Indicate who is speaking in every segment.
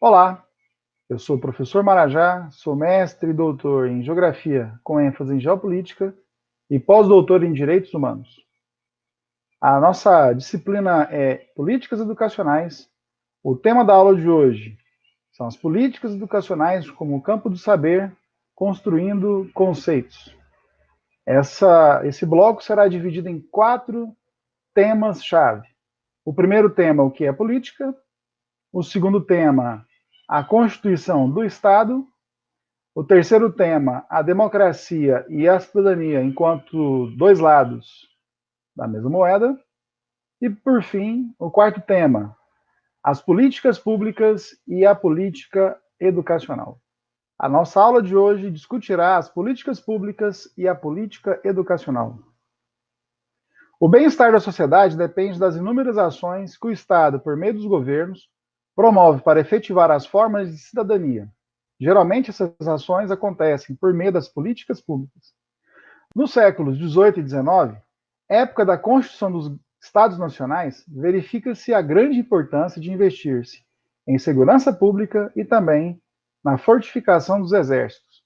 Speaker 1: Olá, eu sou o professor Marajá, sou mestre e doutor em Geografia com ênfase em Geopolítica e pós-doutor em Direitos Humanos. A nossa disciplina é Políticas Educacionais. O tema da aula de hoje são as políticas educacionais como campo do saber, construindo conceitos. Esse bloco será dividido em 4 temas-chave. O primeiro tema, o que é política. O segundo tema, a Constituição do Estado. O terceiro tema, a democracia e a cidadania enquanto dois lados da mesma moeda. E, por fim, o quarto tema, as políticas públicas e a política educacional. A nossa aula de hoje discutirá as políticas públicas e a política educacional. O bem-estar da sociedade depende das inúmeras ações que o Estado, por meio dos governos, promove para efetivar as formas de cidadania. Geralmente, essas ações acontecem por meio das políticas públicas. Nos séculos XVIII e XIX, época da Constituição dos Estados Nacionais, verifica-se a grande importância de investir-se em segurança pública e também na fortificação dos exércitos,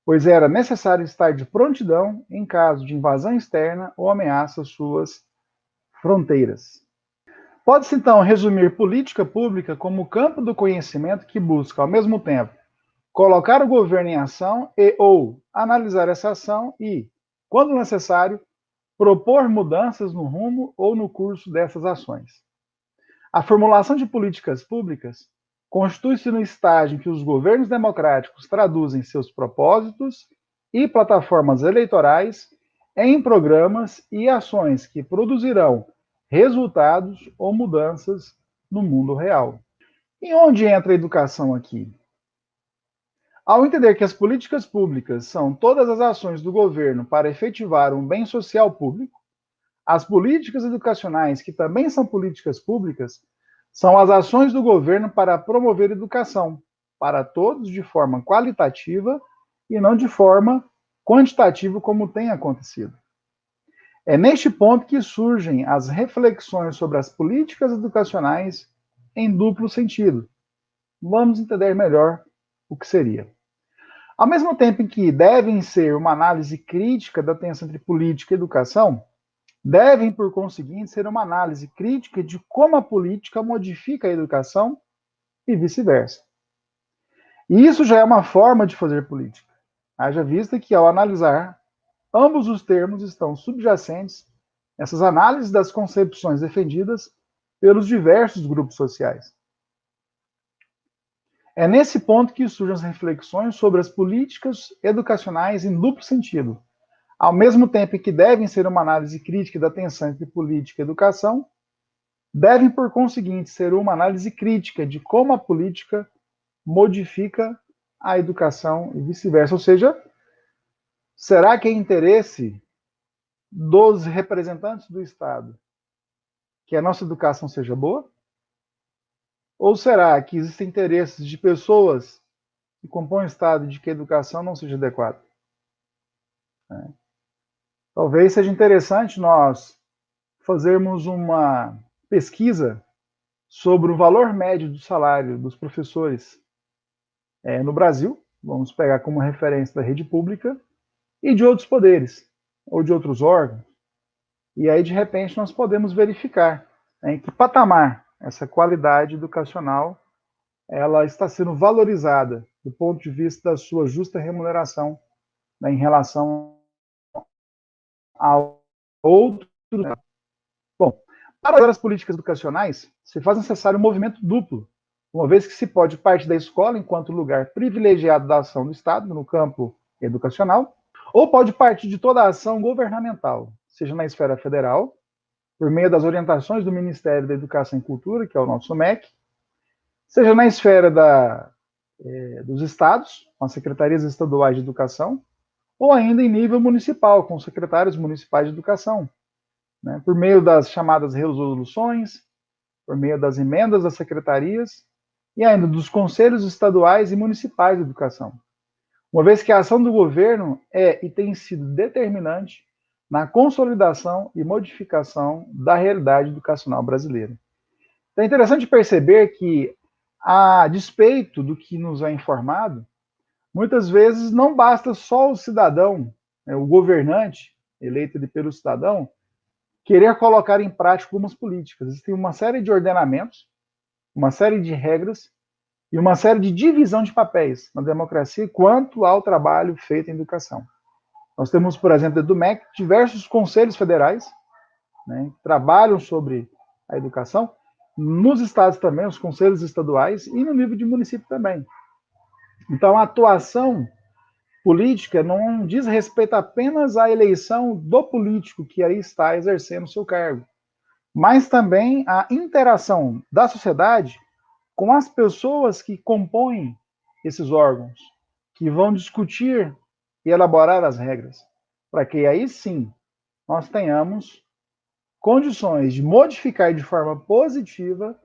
Speaker 1: pois era necessário estar de prontidão em caso de invasão externa ou ameaça às suas fronteiras. Pode-se então resumir política pública como o campo do conhecimento que busca, ao mesmo tempo, colocar o governo em ação e ou analisar essa ação e, quando necessário, propor mudanças no rumo ou no curso dessas ações. A formulação de políticas públicas constitui-se no estágio em que os governos democráticos traduzem seus propósitos e plataformas eleitorais em programas e ações que produzirão resultados ou mudanças no mundo real. E onde entra a educação aqui? Ao entender que as políticas públicas são todas as ações do governo para efetivar um bem social público, as políticas educacionais, que também são políticas públicas, são as ações do governo para promover educação para todos de forma qualitativa e não de forma quantitativa, como tem acontecido. É neste ponto que surgem as reflexões sobre as políticas educacionais em duplo sentido. Vamos entender melhor o que seria. Ao mesmo tempo em que devem ser uma análise crítica da tensão entre política e educação, devem, por conseguinte, ser uma análise crítica de como a política modifica a educação e vice-versa. E isso já é uma forma de fazer política. Haja vista que, ao analisar, ambos os termos estão subjacentes nessas análises das concepções defendidas pelos diversos grupos sociais. É nesse ponto que surgem as reflexões sobre as políticas educacionais em duplo sentido, ao mesmo tempo que devem ser uma análise crítica da tensão entre política e educação, devem, por conseguinte, ser uma análise crítica de como a política modifica a educação e vice-versa. Ou seja, será que é interesse dos representantes do Estado que a nossa educação seja boa? Ou será que existem interesses de pessoas que compõem o Estado de que a educação não seja adequada? Talvez seja interessante nós fazermos uma pesquisa sobre o valor médio do salário dos professores no Brasil, vamos pegar como referência da rede pública, e de outros poderes, ou de outros órgãos. E aí, de repente, nós podemos verificar em que patamar essa qualidade educacional ela está sendo valorizada do ponto de vista da sua justa remuneração em relação a outro. Bom, para as políticas educacionais, se faz necessário um movimento duplo, uma vez que se pode partir da escola enquanto lugar privilegiado da ação do Estado no campo educacional, ou pode partir de toda a ação governamental, seja na esfera federal, por meio das orientações do Ministério da Educação e Cultura, que é o nosso MEC, seja na esfera dos estados, com as secretarias estaduais de educação, ou ainda em nível municipal, com os secretários municipais de educação, né, por meio das chamadas resoluções, por meio das emendas das secretarias e ainda dos conselhos estaduais e municipais de educação. Uma vez que a ação do governo é e tem sido determinante na consolidação e modificação da realidade educacional brasileira. Então é interessante perceber que A despeito do que nos é informado, muitas vezes não basta só o cidadão, né, o governante, eleito pelo cidadão, querer colocar em prática algumas políticas. Existem uma série de ordenamentos, uma série de regras e uma série de divisão de papéis na democracia quanto ao trabalho feito em educação. Nós temos, por exemplo, do MEC, diversos conselhos federais, né, que trabalham sobre a educação, nos estados também, os conselhos estaduais, e no nível de município também. Então, a atuação política não diz respeito apenas à eleição do político que aí está exercendo o seu cargo, mas também a interação da sociedade com as pessoas que compõem esses órgãos, que vão discutir e elaborar as regras, para que aí sim nós tenhamos condições de modificar de forma positiva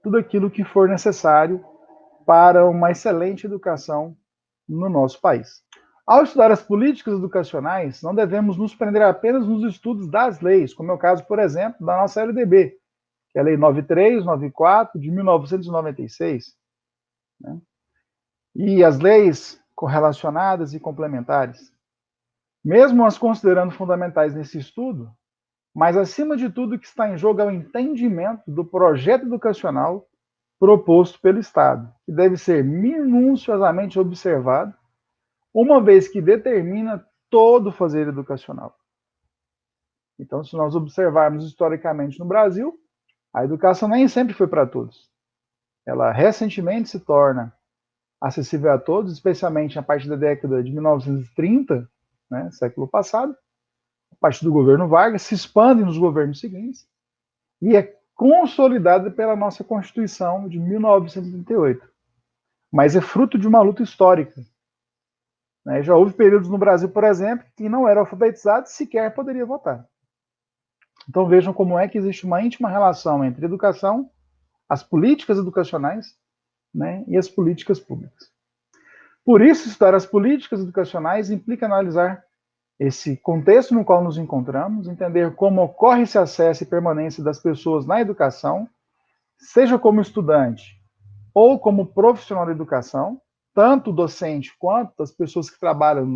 Speaker 1: tudo aquilo que for necessário para uma excelente educação no nosso país. Ao estudar as políticas educacionais, não devemos nos prender apenas nos estudos das leis, como é o caso, por exemplo, da nossa LDB, que é a Lei 9394 de 1996, né? E as leis correlacionadas e complementares. Mesmo as considerando fundamentais nesse estudo, mas acima de tudo o que está em jogo é o entendimento do projeto educacional proposto pelo Estado, que deve ser minuciosamente observado, uma vez que determina todo o fazer educacional. Então, se nós observarmos historicamente no Brasil, a educação nem sempre foi para todos. Ela recentemente se torna acessível a todos, especialmente a partir da década de 1930, né, século passado, a partir do governo Vargas, se expande nos governos seguintes e é consolidada pela nossa Constituição de 1938. Mas é fruto de uma luta histórica. Né? Já houve períodos no Brasil, por exemplo, que não era alfabetizado e sequer poderia votar. Então vejam como é que existe uma íntima relação entre educação, as políticas educacionais, né, e as políticas públicas. Por isso, estudar as políticas educacionais implica analisar esse contexto no qual nos encontramos, entender como ocorre esse acesso e permanência das pessoas na educação, seja como estudante ou como profissional da educação, tanto o docente quanto as pessoas que trabalham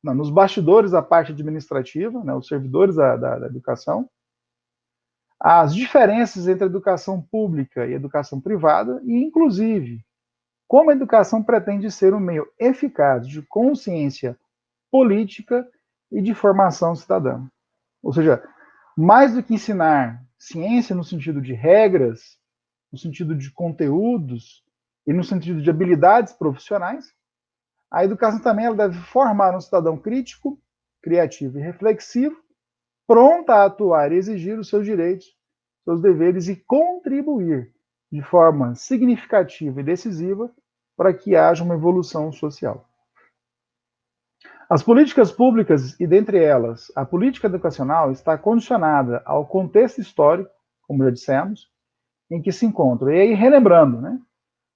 Speaker 1: nos bastidores da parte administrativa, né, os servidores da educação, as diferenças entre a educação pública e a educação privada, e, inclusive, como a educação pretende ser um meio eficaz de consciência política e de formação cidadã. Ou seja, mais do que ensinar ciência no sentido de regras, no sentido de conteúdos e no sentido de habilidades profissionais, a educação também ela deve formar um cidadão crítico, criativo e reflexivo, pronto a atuar e exigir os seus direitos, seus deveres e contribuir de forma significativa e decisiva para que haja uma evolução social. As políticas públicas, e dentre elas a política educacional, está condicionada ao contexto histórico, como já dissemos, em que se encontra. E aí, relembrando, né?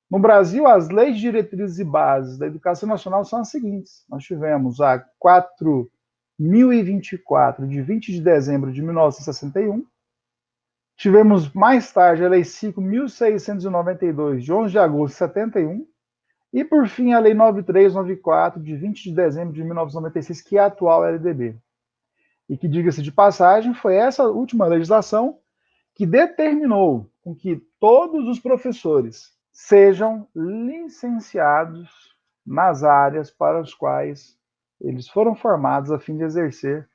Speaker 1: No Brasil, as leis, diretrizes e bases da educação nacional são as seguintes. Nós tivemos a 4.024, de 20 de dezembro de 1961. Tivemos mais tarde a Lei 5.692, de 11 de agosto de 71. E, por fim, a Lei 9394, de 20 de dezembro de 1996, que é a atual LDB. E que, diga-se de passagem, foi essa última legislação que determinou com que todos os professores sejam licenciados nas áreas para as quais eles foram formados a fim de exercer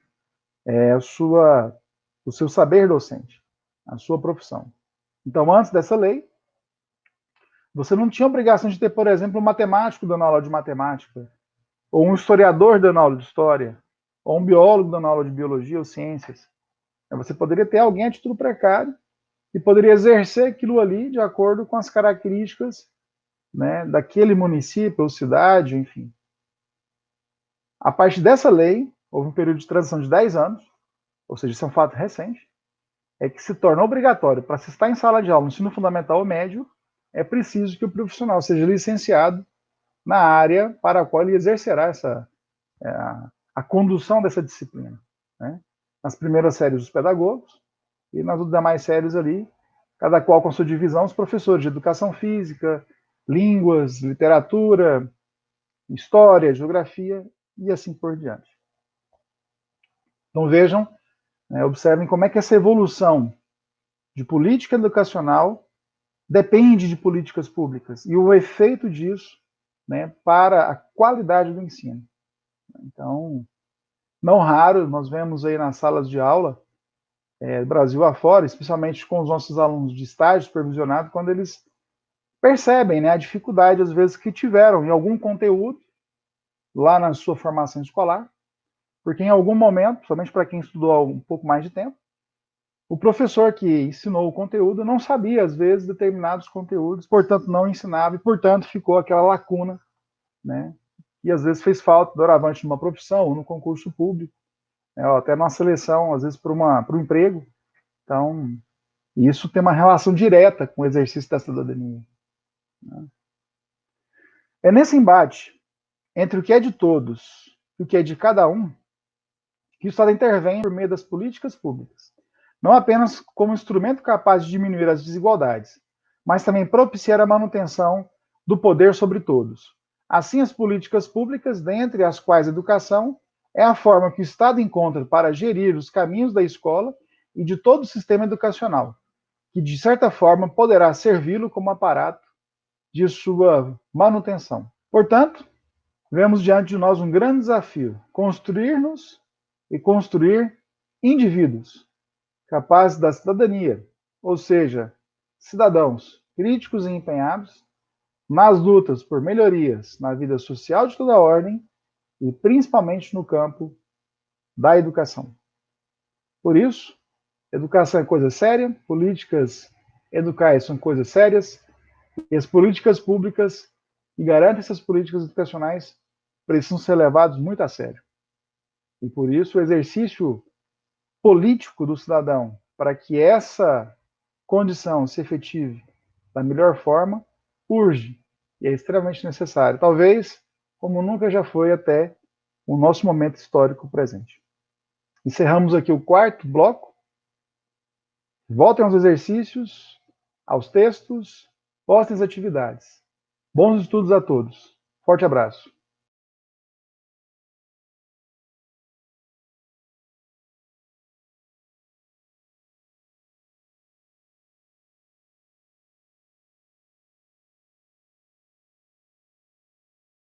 Speaker 1: o seu saber docente, a sua profissão. Então, antes dessa lei, você não tinha obrigação de ter, por exemplo, um matemático dando aula de matemática, ou um historiador dando aula de história, ou um biólogo dando aula de biologia ou ciências. Você poderia ter alguém a título precário e poderia exercer aquilo ali de acordo com as características, né, daquele município ou cidade, enfim. A partir dessa lei, houve um período de transição de 10 anos, ou seja, isso é um fato recente, é que se torna obrigatório para se estar em sala de aula no ensino fundamental ou médio, é preciso que o profissional seja licenciado na área para a qual ele exercerá a condução dessa disciplina. Né? Nas primeiras séries, os pedagogos, e nas demais séries ali, cada qual com sua divisão, os professores de educação física, línguas, literatura, história, geografia e assim por diante. Então vejam, observem como é que essa evolução de política educacional depende de políticas públicas e o efeito disso, para a qualidade do ensino. Então, não raro, nós vemos aí nas salas de aula, Brasil afora, especialmente com os nossos alunos de estágio supervisionado, quando eles percebem a dificuldade, às vezes, que tiveram em algum conteúdo lá na sua formação escolar, porque em algum momento, somente para quem estudou um pouco mais de tempo, o professor que ensinou o conteúdo não sabia, às vezes, determinados conteúdos, portanto, não ensinava e, portanto, ficou aquela lacuna, e às vezes fez falta doravante numa profissão ou no concurso público, até numa seleção, às vezes, para um emprego. Então, isso tem uma relação direta com o exercício da cidadania. É nesse embate entre o que é de todos e o que é de cada um que o Estado intervém por meio das políticas públicas, não apenas como instrumento capaz de diminuir as desigualdades, mas também propiciar a manutenção do poder sobre todos. Assim, as políticas públicas, dentre as quais a educação, é a forma que o Estado encontra para gerir os caminhos da escola e de todo o sistema educacional, que, de certa forma, poderá servi-lo como aparato de sua manutenção. Portanto, vemos diante de nós um grande desafio: construir-nos e construir indivíduos capazes da cidadania, ou seja, cidadãos críticos e empenhados nas lutas por melhorias na vida social de toda a ordem e principalmente no campo da educação. Por isso, educação é coisa séria, políticas educais são coisas sérias, e as políticas públicas que garantem essas políticas educacionais precisam ser levadas muito a sério. E por isso o exercício político do cidadão, para que essa condição se efetive da melhor forma, urge e é extremamente necessário. Talvez como nunca já foi até o nosso momento histórico presente. Encerramos aqui o quarto bloco. Voltem aos exercícios, aos textos, postem as atividades. Bons estudos a todos. Forte abraço.